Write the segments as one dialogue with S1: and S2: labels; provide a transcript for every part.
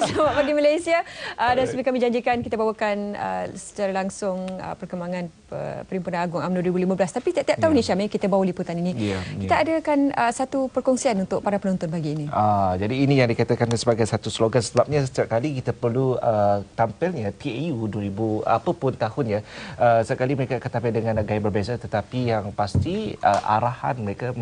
S1: Selamat pagi Malaysia. Dan seperti kami janjikan, kita bawakan secara langsung perkembangan Perhimpunan Agung UMNO 2015. Tapi tiap-tiap tahun ni Syam, kita bawa liputan ini. Kita adakan satu perkongsian untuk para penonton pagi ini.
S2: Jadi ini yang dikatakan sebagai satu slogan. Sebabnya setiap kali kita perlu tampilnya PAU 2000 apapun tahunnya, sekali mereka akan tampil dengan gaya berbeza, tetapi yang pasti arahan mereka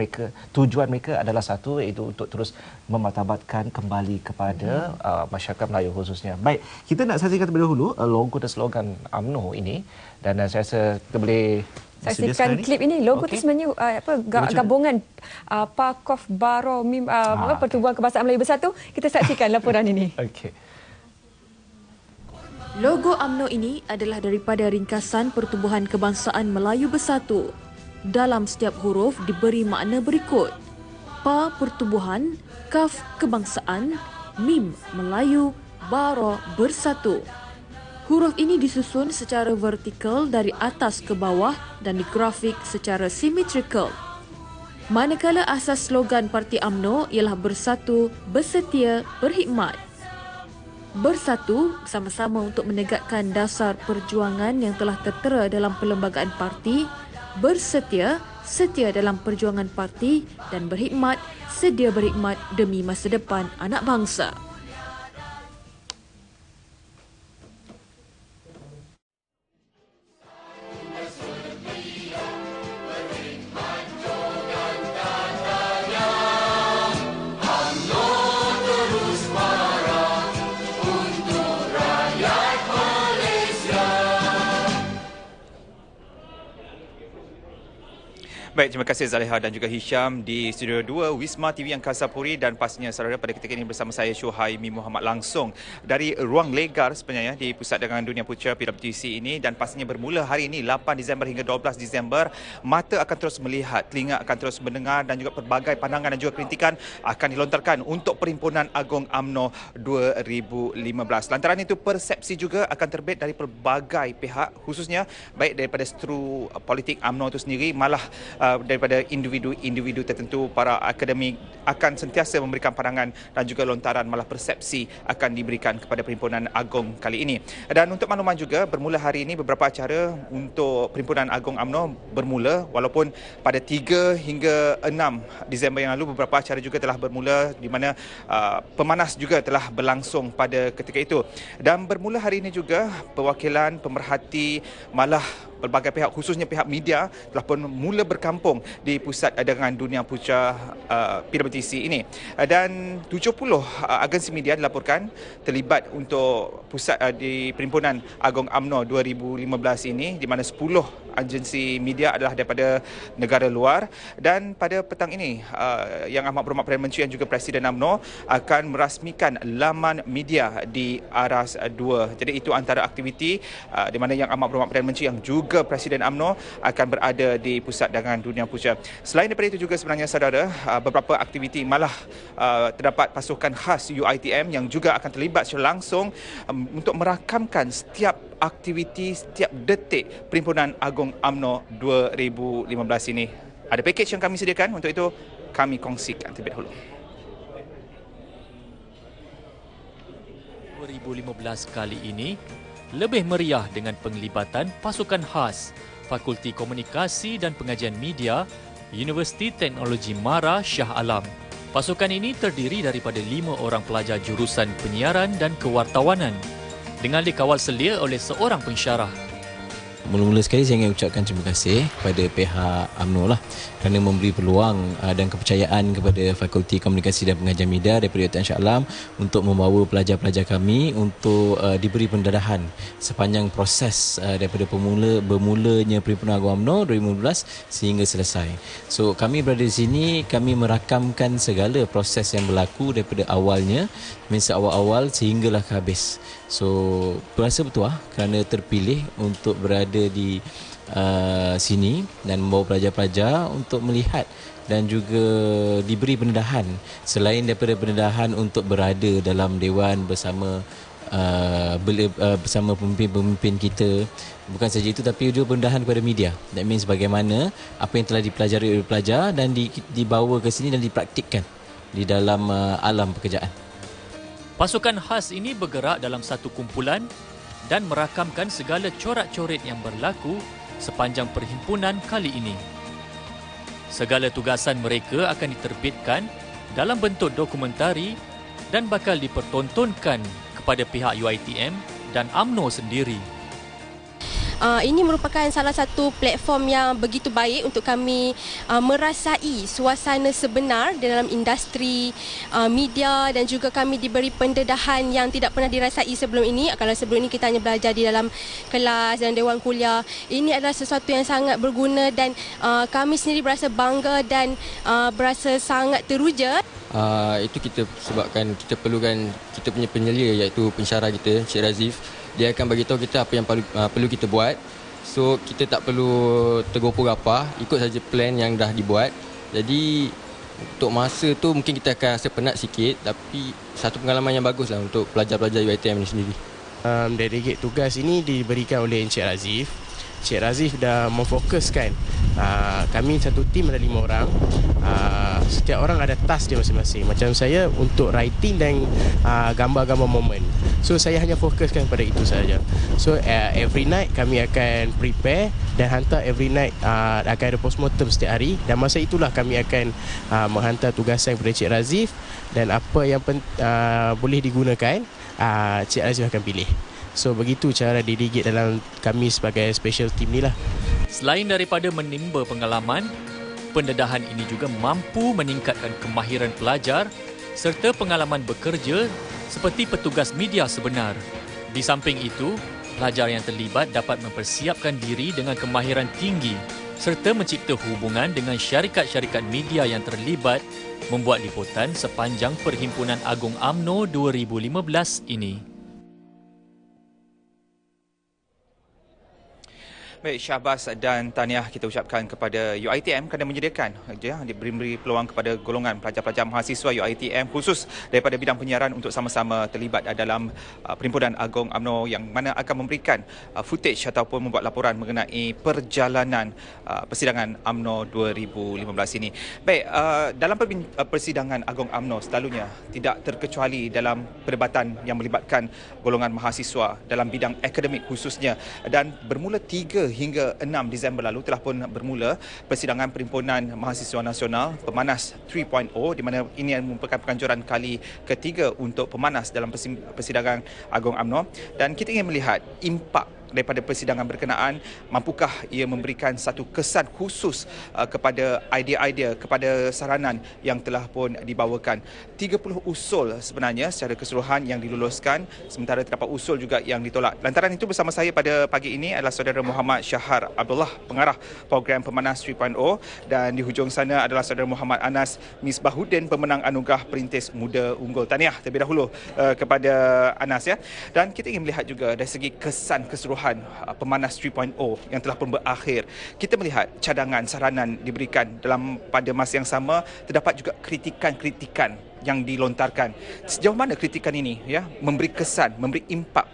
S2: tujuan mereka adalah satu, iaitu untuk terus memartabatkan kembali kepada masyarakat Melayu khususnya. Baik, kita nak saksikan terlebih dahulu logo dan slogan UMNO ini, dan saya rasa kita boleh
S1: saksikan klip ini. Logo itu sebenarnya gabungan PAKOF, BARO, MIM, Pertubuhan Kebangsaan Melayu Bersatu. Kita saksikan laporan ini.
S3: Logo UMNO ini adalah daripada ringkasan Pertubuhan Kebangsaan Melayu Bersatu. Dalam setiap huruf diberi makna berikut: PA Pertubuhan, KAF Kebangsaan, MIM Melayu, BARO Bersatu. Huruf ini disusun secara vertikal dari atas ke bawah dan digrafik secara symmetrical. Manakala asas slogan Parti UMNO ialah bersatu, bersetia, berkhidmat. Bersatu sama-sama untuk menegakkan dasar perjuangan yang telah tertera dalam perlembagaan parti, bersetia, setia dalam perjuangan parti, dan berkhidmat, sedia berkhidmat demi masa depan anak bangsa.
S4: Baik, terima kasih Zaliha dan juga Hisham di Studio 2 Wisma TV Angkasa Puri, dan pastinya saudara pada ketika ini bersama saya Syuhaimi Muhammad langsung dari Ruang Legar sebenarnya di Pusat Dagangan Dunia Putra PWTC ini, dan pastinya bermula hari ini 8 Disember hingga 12 Disember. Mata akan terus melihat, telinga akan terus mendengar, dan juga pelbagai pandangan dan juga kritikan akan dilontarkan untuk Perhimpunan Agung UMNO 2015. Lantaran itu persepsi juga akan terbit dari pelbagai pihak, khususnya baik daripada stru politik UMNO itu sendiri, malah daripada individu-individu tertentu. Para akademik akan sentiasa memberikan pandangan dan juga lontaran, malah persepsi akan diberikan kepada Perhimpunan Agung kali ini. Dan untuk makluman juga, bermula hari ini beberapa acara untuk Perhimpunan Agung UMNO bermula, walaupun pada 3 hingga 6 Disember yang lalu beberapa acara juga telah bermula, di mana pemanas juga telah berlangsung pada ketika itu. Dan bermula hari ini juga perwakilan, pemerhati, malah pelbagai pihak, khususnya pihak media, telah pun mula berkampung di Pusat Dagangan Dunia Putra PWTC ini. Dan 70 agensi media dilaporkan terlibat untuk pusat di Perhimpunan Agung UMNO 2015 ini, di mana 10 agensi media adalah daripada negara luar. Dan pada petang ini, Yang Amat Berhormat Perdana Menteri dan juga Presiden UMNO akan merasmikan laman media di Aras 2. Jadi itu antara aktiviti di mana Yang Amat Berhormat Perdana Menteri yang juga Presiden UMNO akan berada di Pusat Dagangan Dunia Putra. Selain daripada itu juga sebenarnya saudara, beberapa aktiviti malah terdapat pasukan khas UiTM yang juga akan terlibat secara langsung untuk merakamkan setiap aktiviti, setiap detik Perhimpunan Agung UMNO 2015 ini. Ada pakej yang kami sediakan, untuk itu kami kongsikan terlebih dahulu.
S5: 2015 kali ini lebih meriah dengan penglibatan pasukan khas Fakulti Komunikasi dan Pengajian Media Universiti Teknologi MARA Shah Alam. Pasukan ini terdiri daripada 5 orang pelajar jurusan penyiaran dan kewartawanan dengan dikawal selia oleh seorang pensyarah.
S6: Mula-mula sekali saya ingin ucapkan terima kasih kepada pihak UMNO kerana memberi peluang dan kepercayaan kepada Fakulti Komunikasi dan Pengajian Media daripada UiTM Shah Alam untuk membawa pelajar-pelajar kami untuk diberi pendedahan sepanjang proses daripada bermulanya Perhimpunan Agung UMNO 2015 sehingga selesai. So kami berada di sini, kami merakamkan segala proses yang berlaku daripada awalnya, awal-awal sehinggalah ke habis. So berasa betul kerana terpilih untuk berada di sini dan membawa pelajar-pelajar untuk melihat dan juga diberi pendedahan. Selain daripada pendedahan untuk berada dalam dewan bersama bersama pemimpin-pemimpin kita, bukan saja itu tapi juga pendedahan kepada media. That means bagaimana apa yang telah dipelajari oleh pelajar dan dibawa ke sini dan dipraktikkan di dalam alam pekerjaan.
S5: Pasukan khas ini bergerak dalam satu kumpulan dan merakamkan segala corak-coret yang berlaku sepanjang perhimpunan kali ini. Segala tugasan mereka akan diterbitkan dalam bentuk dokumentari dan bakal dipertontonkan kepada pihak UiTM dan UMNO sendiri.
S7: Ini merupakan salah satu platform yang begitu baik untuk kami merasai suasana sebenar dalam industri media, dan juga kami diberi pendedahan yang tidak pernah dirasai sebelum ini. Kalau sebelum ini kita hanya belajar di dalam kelas dan dewan kuliah, ini adalah sesuatu yang sangat berguna dan kami sendiri berasa bangga dan berasa sangat teruja.
S8: Itu kita sebabkan kita perlukan kita punya penyelia, iaitu pensyarah kita, Encik Razif. Dia akan bagi tahu kita apa yang perlu kita buat. So kita tak perlu tergopoh apa, ikut saja plan yang dah dibuat. Jadi untuk masa tu mungkin kita akan rasa penat sikit, tapi satu pengalaman yang baguslah untuk pelajar-pelajar UiTM ini sendiri.
S9: Delegate tugas ini diberikan oleh Encik Razif. Encik Razif dah memfokuskan kami satu tim ada 5 orang. Setiap orang ada task dia masing-masing. Macam saya untuk writing dan gambar-gambar momen. So saya hanya fokuskan pada itu saja. So every night kami akan prepare dan hantar every night. Akan ada postmortem setiap hari, dan masa itulah kami akan menghantar tugasan kepada Encik Razif, dan apa yang boleh digunakan Encik Razif akan pilih. So begitu cara delegate dalam kami sebagai special team ni lah.
S5: Selain daripada menimba pengalaman, pendedahan ini juga mampu meningkatkan kemahiran pelajar serta pengalaman bekerja seperti petugas media sebenar. Di samping itu, pelajar yang terlibat dapat mempersiapkan diri dengan kemahiran tinggi serta mencipta hubungan dengan syarikat-syarikat media yang terlibat membuat liputan sepanjang Perhimpunan Agung UMNO 2015 ini.
S4: Baik, Syahbaz dan tahniah kita ucapkan kepada UiTM kerana menyediakan diberi peluang kepada golongan pelajar-pelajar mahasiswa UiTM khusus daripada bidang penyiaran untuk sama-sama terlibat dalam Perhimpunan Agung UMNO yang mana akan memberikan footage ataupun membuat laporan mengenai perjalanan persidangan UMNO 2015 ini. Baik, dalam persidangan Agung UMNO selalunya tidak terkecuali dalam perdebatan yang melibatkan golongan mahasiswa dalam bidang akademik khususnya, dan bermula 3 hingga 6 Disember lalu telah pun bermula persidangan Perhimpunan Mahasiswa Nasional Pemanas 3.0, di mana ini merupakan penganjuran kali ketiga untuk pemanas dalam persidangan Agung UMNO, dan kita ingin melihat impak daripada persidangan berkenaan. Mampukah ia memberikan satu kesan khusus kepada idea-idea, kepada saranan yang telah pun dibawakan. 30 usul sebenarnya secara keseluruhan yang diluluskan, sementara terdapat usul juga yang ditolak. Lantaran itu bersama saya pada pagi ini adalah saudara Muhammad Syahar Abdullah, pengarah program Pemanas 3.0, dan di hujung sana adalah saudara Muhammad Anas Misbahuddin, pemenang anugerah Perintis Muda Unggul. Tahniah terlebih dahulu kepada Anas ya. Dan kita ingin melihat juga dari segi kesan keseluruhan Pemanas 3.0 yang telah pun berakhir. Kita melihat cadangan saranan diberikan dalam pada masa yang sama, terdapat juga kritikan-kritikan yang dilontarkan. Sejauh mana kritikan ini memberi kesan, memberi impak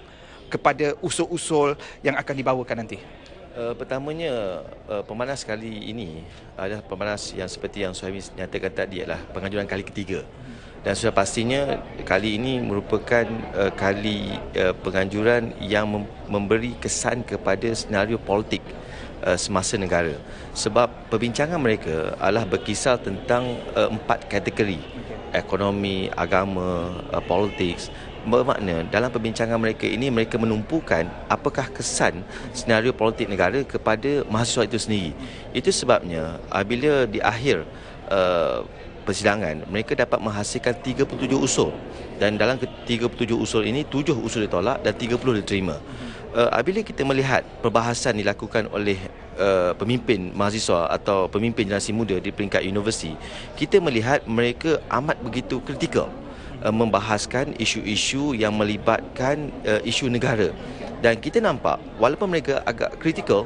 S4: kepada usul-usul yang akan dibawakan nanti?
S10: Pertamanya, pemanas kali ini adalah pemanas yang seperti yang Suhaimi nyatakan tadi, adalah penganjuran kali ketiga. Dan sudah pastinya kali ini merupakan kali penganjuran yang memberi kesan kepada senario politik semasa negara. Sebab perbincangan mereka adalah berkisar tentang 4 kategori: ekonomi, agama, politik. Bermakna dalam perbincangan mereka ini, mereka menumpukan apakah kesan senario politik negara kepada mahasiswa itu sendiri. Itu sebabnya bila di akhir persidangan, mereka dapat menghasilkan 37 usul, dan dalam 37 usul ini 7 usul ditolak dan 30 diterima. Bila kita melihat perbahasan dilakukan oleh pemimpin mahasiswa atau pemimpin generasi muda di peringkat universiti, kita melihat mereka amat begitu kritikal membahaskan isu-isu yang melibatkan isu negara. Dan kita nampak walaupun mereka agak kritikal,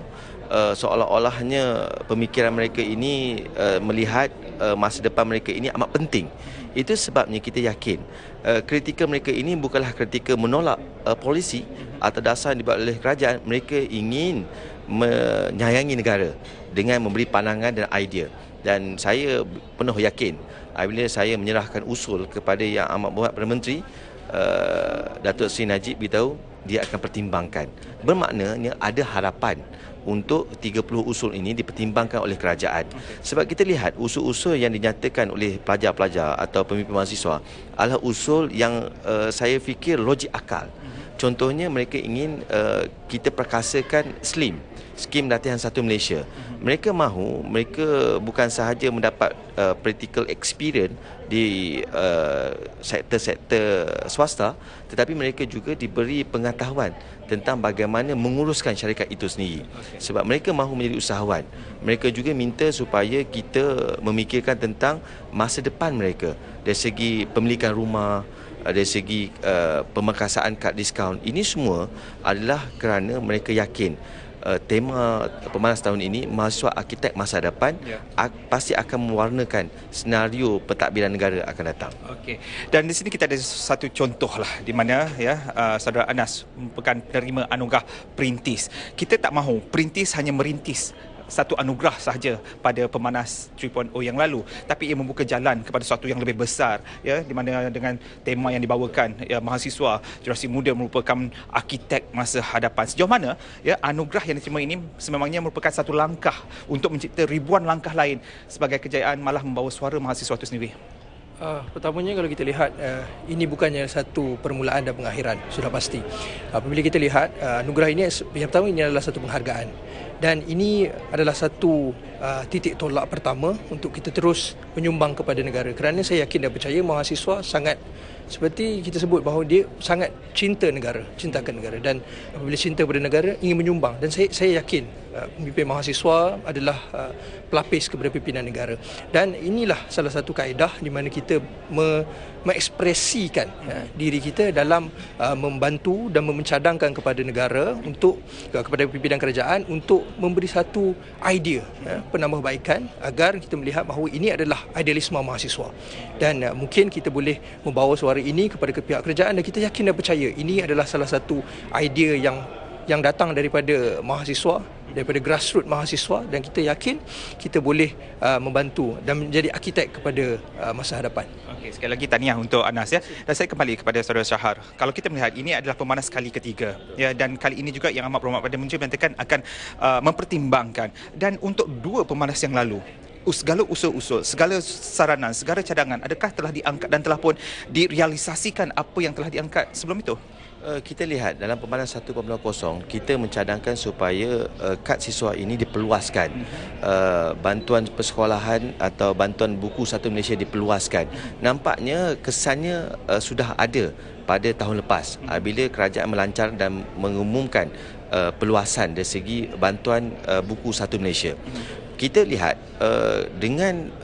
S10: seolah-olahnya pemikiran mereka ini melihat masa depan mereka ini amat penting. Itu sebabnya kita yakin kritika mereka ini bukanlah kritika menolak polisi atau dasar yang dibuat oleh kerajaan. Mereka ingin menyayangi negara dengan memberi pandangan dan idea. Dan saya penuh yakin bila saya menyerahkan usul kepada Yang Amat Berhormat Perdana Menteri, Datuk Seri Najib beritahu dia akan pertimbangkan. Bermaknanya ada harapan untuk 30 usul ini dipertimbangkan oleh kerajaan. Sebab kita lihat usul-usul yang dinyatakan oleh pelajar-pelajar atau pemimpin mahasiswa adalah usul yang saya fikir logik akal. Contohnya mereka ingin kita perkasakan skim latihan satu Malaysia. Mereka mahu mereka bukan sahaja mendapat practical experience di sektor-sektor swasta, tetapi mereka juga diberi pengetahuan tentang bagaimana menguruskan syarikat itu sendiri. Sebab mereka mahu menjadi usahawan. Mereka juga minta supaya kita memikirkan tentang masa depan mereka dari segi pemilikan rumah, dari segi pemerkasaan kad diskaun. Ini semua adalah kerana mereka yakin tema pemanas tahun ini, mahasiswa arkitek masa depan, pasti akan mewarnakan senario pentadbiran negara akan datang.
S4: Okey. Dan di sini kita ada satu contoh lah di mana saudara Anas merupakan penerima anugerah Perintis. Kita tak mahu Perintis hanya merintis satu anugerah sahaja pada Pemanas 3.0 yang lalu, tapi ia membuka jalan kepada sesuatu yang lebih besar, di mana dengan tema yang dibawakan, mahasiswa generasi muda merupakan arkitek masa hadapan. Sejauh mana anugerah yang diterima ini sememangnya merupakan satu langkah untuk mencipta ribuan langkah lain sebagai kejayaan malah membawa suara mahasiswa itu sendiri?
S11: Pertamanya kalau kita lihat, ini bukannya satu permulaan dan pengakhiran, sudah pasti. Apabila kita lihat anugerah ini, yang pertama ini adalah satu penghargaan. Dan ini adalah satu titik tolak pertama untuk kita terus menyumbang kepada negara. Kerana saya yakin dan percaya mahasiswa sangat, seperti kita sebut bahawa dia sangat cintakan negara. Dan apabila cinta kepada negara, ingin menyumbang. Dan saya yakin pemimpin mahasiswa adalah pelapis kepada pimpinan negara. Dan inilah salah satu kaedah di mana kita mengekspresikan diri kita dalam membantu dan mencadangkan kepada negara, untuk kepada pimpinan kerajaan untuk memberi satu idea penambahbaikan agar kita melihat bahawa ini adalah idealisme mahasiswa. Dan mungkin kita boleh membawa suara ini kepada pihak kerajaan, dan kita yakin dan percaya ini adalah salah satu idea yang datang daripada mahasiswa, daripada grassroots mahasiswa, dan kita yakin kita boleh membantu dan menjadi arkitek kepada masa hadapan.
S4: Okey, sekali lagi tahniah untuk Anas Dan saya kembali kepada saudara Syahar. Kalau kita melihat ini adalah pemanas kali ketiga, dan kali ini juga yang amat berhormat pada Menteri menyatakan akan mempertimbangkan. Dan untuk dua pemanas yang lalu, segala usul-usul, segala saranan, segala cadangan, adakah telah diangkat dan telah pun direalisasikan apa yang telah diangkat sebelum itu?
S10: Kita lihat dalam pemanas 1.0 kita mencadangkan supaya kad siswa ini diperluaskan, bantuan persekolahan atau bantuan buku satu Malaysia diperluaskan. Nampaknya kesannya sudah ada pada tahun lepas bila kerajaan melancar dan mengumumkan perluasan dari segi bantuan buku satu Malaysia. Kita lihat dengan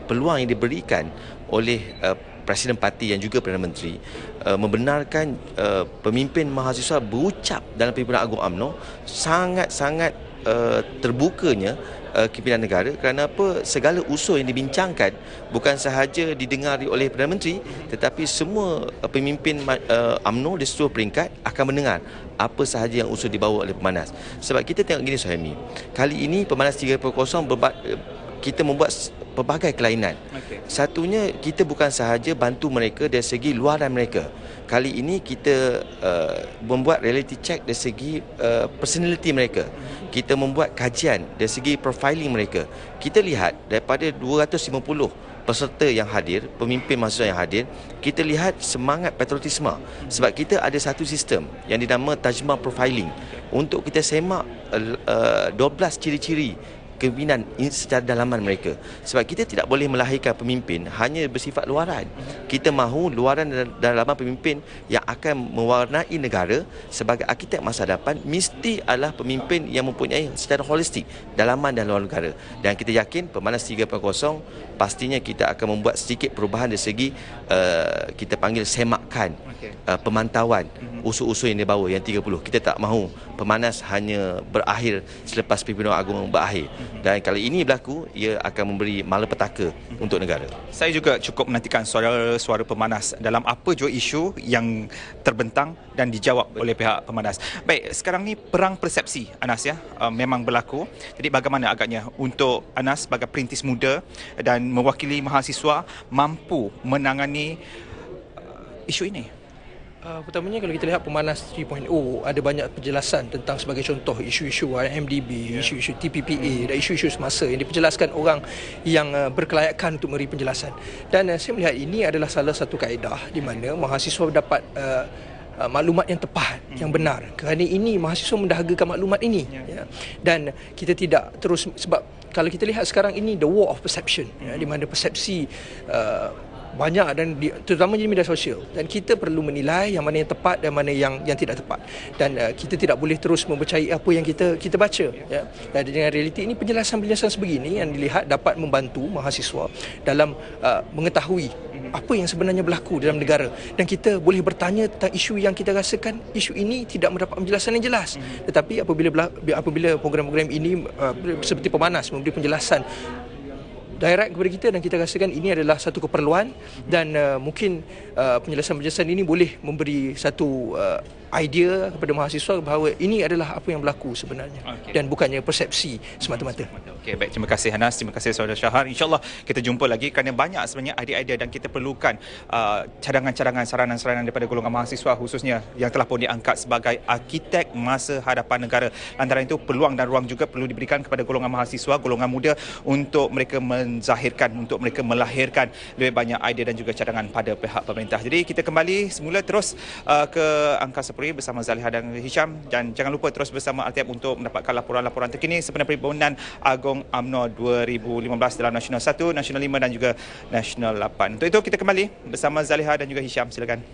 S10: peluang yang diberikan oleh Presiden Parti yang juga Perdana Menteri membenarkan pemimpin mahasiswa berucap dalam Pimpinan Agung UMNO, sangat-sangat terbukanya pimpinan negara. Kerana apa? Segala usul yang dibincangkan bukan sahaja didengari oleh Perdana Menteri, tetapi semua pemimpin UMNO di seluruh peringkat akan mendengar apa sahaja yang usul dibawa oleh pemanas. Sebab kita tengok gini, Suhaimi, kali ini pemanas 3.0 kita membuat pelbagai kelainan. Satunya, kita bukan sahaja bantu mereka dari segi luaran mereka. Kali ini kita membuat reality check dari segi personality mereka. Kita membuat kajian dari segi profiling mereka. Kita lihat daripada 250 peserta yang hadir, pemimpin mahasiswa yang hadir, kita lihat semangat patriotisme. Sebab kita ada satu sistem yang dinama Tajma Profiling untuk kita semak 12 ciri-ciri kepimpinan secara dalaman mereka. Sebab kita tidak boleh melahirkan pemimpin hanya bersifat luaran. Kita mahu luaran dan dalaman pemimpin yang akan mewarnai negara sebagai arkitek masa depan mesti adalah pemimpin yang mempunyai secara holistik dalaman dan luar negara. Dan kita yakin pemanas 3.0 pastinya kita akan membuat sedikit perubahan dari segi kita panggil semakan pemantauan usul-usul yang dibawa yang 30. Kita tak mahu pemanas hanya berakhir selepas Pimpinan Agung berakhir. Dan kali ini berlaku, ia akan memberi malapetaka untuk negara.
S4: Saya juga cukup menantikan suara pemanas dalam apa jua isu yang terbentang dan dijawab oleh pihak pemanas. Baik, sekarang ni perang persepsi, Anas, memang berlaku. Jadi bagaimana agaknya untuk Anas sebagai perintis muda dan mewakili mahasiswa mampu menangani isu ini?
S11: Pertamanya kalau kita lihat Pemanas 3.0 ada banyak penjelasan tentang sebagai contoh isu-isu IMDb, isu-isu TPPA dan isu-isu semasa yang diperjelaskan orang yang berkelayakan untuk memberi penjelasan. Dan saya melihat ini adalah salah satu kaedah di mana mahasiswa dapat maklumat yang tepat, yang benar. Kerana ini mahasiswa mendahagakan maklumat ini. Ya. Dan kita tidak terus, sebab kalau kita lihat sekarang ini the war of perception, di mana persepsi banyak dan terutama di media sosial, dan kita perlu menilai yang mana yang tepat dan mana yang tidak tepat, dan kita tidak boleh terus mempercayai apa yang kita baca, ya. Dan dengan realiti ini, penjelasan sebegini yang dilihat dapat membantu mahasiswa dalam mengetahui apa yang sebenarnya berlaku dalam negara, dan kita boleh bertanya tentang isu yang kita rasakan isu ini tidak mendapat penjelasan yang jelas. Tetapi apabila program-program ini seperti Pemanas memberi penjelasan direct kepada kita, dan kita rasakan ini adalah satu keperluan, dan mungkin penjelasan-penjelasan ini boleh memberi satu idea kepada mahasiswa bahawa ini adalah apa yang berlaku sebenarnya, dan bukannya persepsi semata-mata.
S4: Okey, baik, terima kasih Hanas, terima kasih Saudara Shahar. InsyaAllah kita jumpa lagi kerana banyak sebenarnya idea-idea dan kita perlukan cadangan-cadangan, saranan-saranan daripada golongan mahasiswa khususnya yang telah pun diangkat sebagai arkitek masa hadapan negara. Antara itu, peluang dan ruang juga perlu diberikan kepada golongan mahasiswa, golongan muda untuk mereka menzahirkan, untuk mereka melahirkan lebih banyak idea dan juga cadangan pada pihak pemerintah. Jadi kita kembali semula terus ke Angkasa Puri bersama Zaliha dan Hisham, dan jangan lupa terus bersama Altiap untuk mendapatkan laporan-laporan terkini sebenarnya Perhimpunan Agong UMNO 2015 dalam Nasional 1, Nasional 5 dan juga Nasional 8. Untuk itu kita kembali bersama Zaliha dan juga Hisham. Silakan.